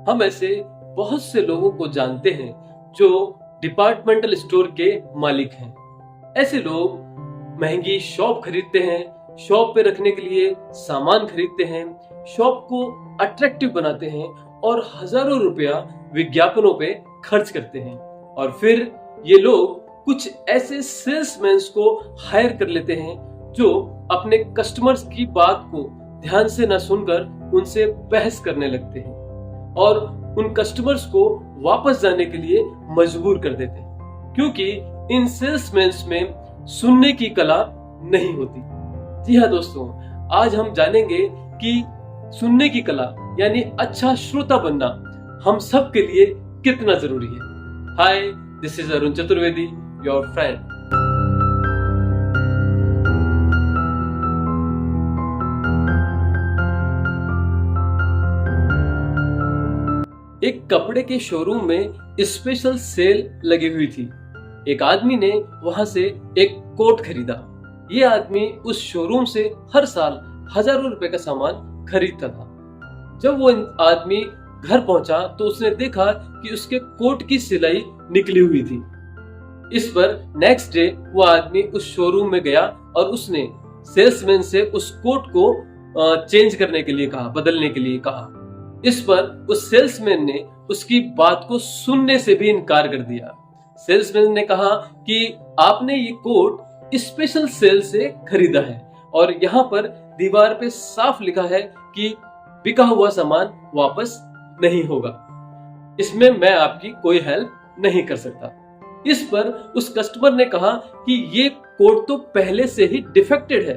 हम ऐसे बहुत से लोगों को जानते हैं जो डिपार्टमेंटल स्टोर के मालिक हैं। ऐसे लोग महंगी शॉप खरीदते हैं, शॉप पे रखने के लिए सामान खरीदते हैं, शॉप को अट्रैक्टिव बनाते हैं और हजारों रुपया विज्ञापनों पे खर्च करते हैं। और फिर ये लोग कुछ ऐसे सेल्समैन को हायर कर लेते हैं जो अपने कस्टमर्स की बात को ध्यान से न सुनकर उनसे बहस करने लगते हैं और उन कस्टमर्स को वापस जाने के लिए मजबूर कर देते हैं, क्योंकि इन सेल्समैन में सुनने की कला नहीं होती। जी हाँ दोस्तों, आज हम जानेंगे कि सुनने की कला यानी अच्छा श्रोता बनना हम सब के लिए कितना जरूरी है। Hi, this is Arun Chaturvedi, your friend. एक कपड़े के शोरूम में स्पेशल सेल लगी हुई थी। एक आदमी ने वहां से एक कोट खरीदा। ये आदमी उस शोरूम से हर साल हजारों रुपए का सामान खरीदता था। जब वो आदमी घर पहुंचा तो उसने देखा कि उसके कोट की सिलाई निकली हुई थी। इस पर नेक्स्ट डे वो आदमी उस शोरूम में गया और उसने सेल्समैन से उस कोट को चेंज करने के लिए कहा, बदलने के लिए कहा। इस पर उस सेल्समैन ने उसकी बात को सुनने से भी इनकार कर दिया। सेल्समैन ने कहा कि आपने ये कोट स्पेशल सेल से खरीदा है और यहाँ पर दीवार पे साफ लिखा है कि बिका हुआ सामान वापस नहीं होगा। इसमें मैं आपकी कोई हेल्प नहीं कर सकता। इस पर उस कस्टमर ने कहा कि ये कोट तो पहले से ही डिफेक्टेड है।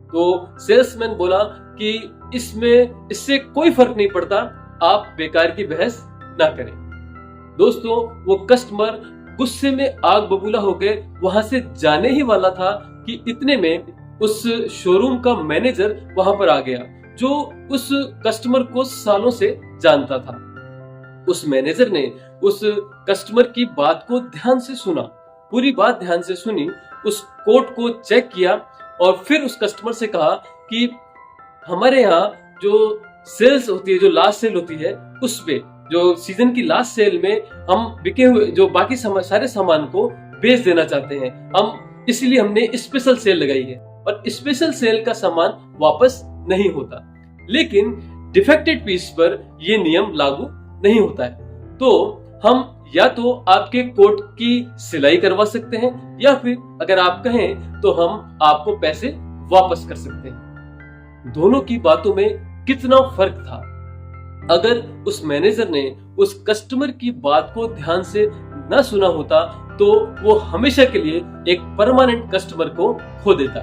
तो सेल्समैन बोला कि इससे कोई फर्क नहीं पड़ता, आप बेकार की बहस ना करें। दोस्तों, वो कस्टमर गुस्से में आग बबूला होकर वहां से जाने ही वाला था कि इतने में उस शोरूम का मैनेजर वहां पर आ गया, जो उस कस्टमर को सालों से जानता था। उस मैनेजर ने उस कस्टमर की बात को ध्यान से सुना, पूरी बात ध्यान से सुनी, उस कोट को चेक किया और फिर उस कस्टमर से कहा कि हमारे यहाँ जो सेल्स होती है, जो लास्ट सेल होती है, उस पे जो सीजन की लास्ट सेल में हम बिके हुए जो बाकी सारे सामान को बेच देना चाहते हैं। हम इसलिए हमने स्पेशल सेल लगाई है और स्पेशल सेल का सामान वापस नहीं होता, लेकिन डिफेक्टेड पीस पर यह नियम लागू नहीं होता है। तो हम या तो आपके कोट की सिलाई करवा सकते हैं या फिर अगर आप कहें तो हम आपको पैसे वापस कर सकते हैं। दोनों की बातों में कितना फर्क था। अगर उस मैनेजर ने उस कस्टमर की बात को ध्यान से न सुना होता तो वो हमेशा के लिए एक परमानेंट कस्टमर को खो देता।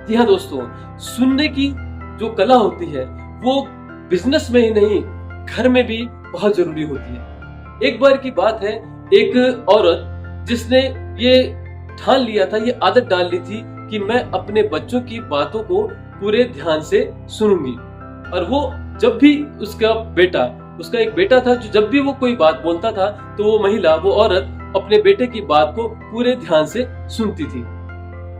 जी हाँ दोस्तों, सुनने की जो कला होती है वो बिजनेस में ही नहीं, घर में भी बहुत जरूरी होती है। एक बार की बात है, एक औरत जिसने ये ठान लिया था, ये आदत डाल ली थी कि मैं अपने बच्चों की बातों को पूरे ध्यान से सुनूंगी। और वो जब भी उसका एक बेटा था, जो जब भी वो कोई बात बोलता था तो वो महिला, वो औरत अपने बेटे की बात को पूरे ध्यान से सुनती थी।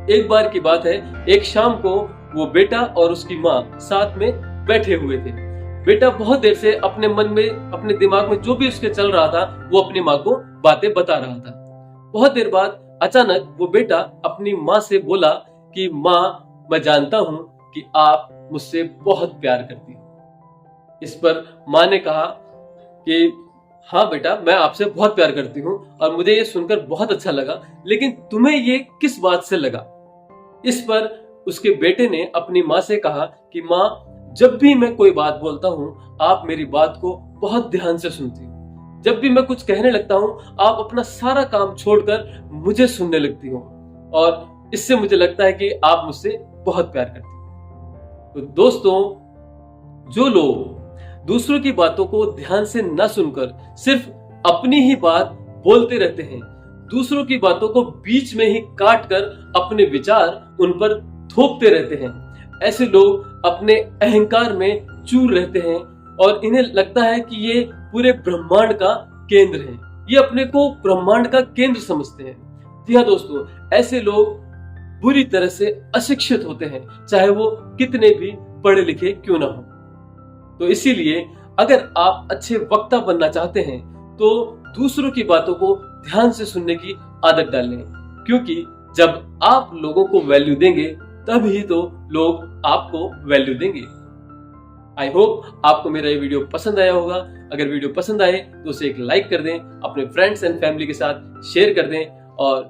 एक बार की बात है, एक शाम को वो बेटा और उसकी माँ साथ में बैठे हुए थे। बेटा बहुत देर से अपने मन में, अपने दिमाग में जो भी उसके चल रहा था वो अपनी माँ को बातें बता रहा था। बहुत देर बाद अचानक वो बेटा अपनी माँ से बोला कि माँ, मैं जानता हूँ कि आप मुझसे बहुत प्यार करती हो। इस पर माँ ने कहा कि हाँ बेटा, मैं आपसे बहुत प्यार करती हूँ और मुझे ये सुनकर बहुत अच्छा लगा, लेकिन तुम्हें ये किस बात से लगा? इस पर उसके बेटे ने अपनी माँ से कहा कि माँ, जब भी मैं कोई बात बोलता हूँ आप मेरी बात को बहुत ध्यान से सुनती हो। जब भी मैं कुछ कहने लगता हूँ आप अपना सारा काम छोड़कर मुझे सुनने लगती हो और इससे मुझे लगता है कि आप मुझसे बहुत प्यार करती हो। तो दोस्तों, जो लोग दूसरों की बातों को ध्यान से न सुनकर सिर्फ अपनी ही बात बोलते रहते हैं, दूसरों की बातों को बीच में ही काट कर अपने विचार उन पर थोपते रहते हैं, ऐसे लोग अपने अहंकार में चूर रहते हैं और इन्हें लगता है कि ये पूरे ब्रह्मांड का केंद्र है। ये अपने को ब्रह्मांड का केंद्र समझते हैं। जी हाँ दोस्तों, ऐसे लोग बुरी तरह से अशिक्षित होते हैं, चाहे वो कितने भी पढ़े लिखे क्यों ना हो। तो इसीलिए अगर आप अच्छे वक्ता बनना चाहते हैं तो दूसरों की बातों को ध्यान से सुनने की आदत डालें, क्योंकि जब आप लोगों को वैल्यू देंगे तभी तो लोग आपको वैल्यू देंगे। आई होप आपको मेरा ये वीडियो पसंद आया होगा। अगर वीडियो पसंद आए तो उसे एक लाइक कर दें, अपने फ्रेंड्स एंड फैमिली के साथ शेयर कर दें, और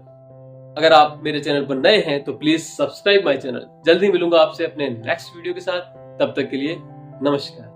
अगर आप मेरे चैनल पर नए हैं तो प्लीज सब्सक्राइब माय चैनल। जल्दी मिलूंगा आपसे अपने नेक्स्ट वीडियो के साथ, तब तक के लिए नमस्कार।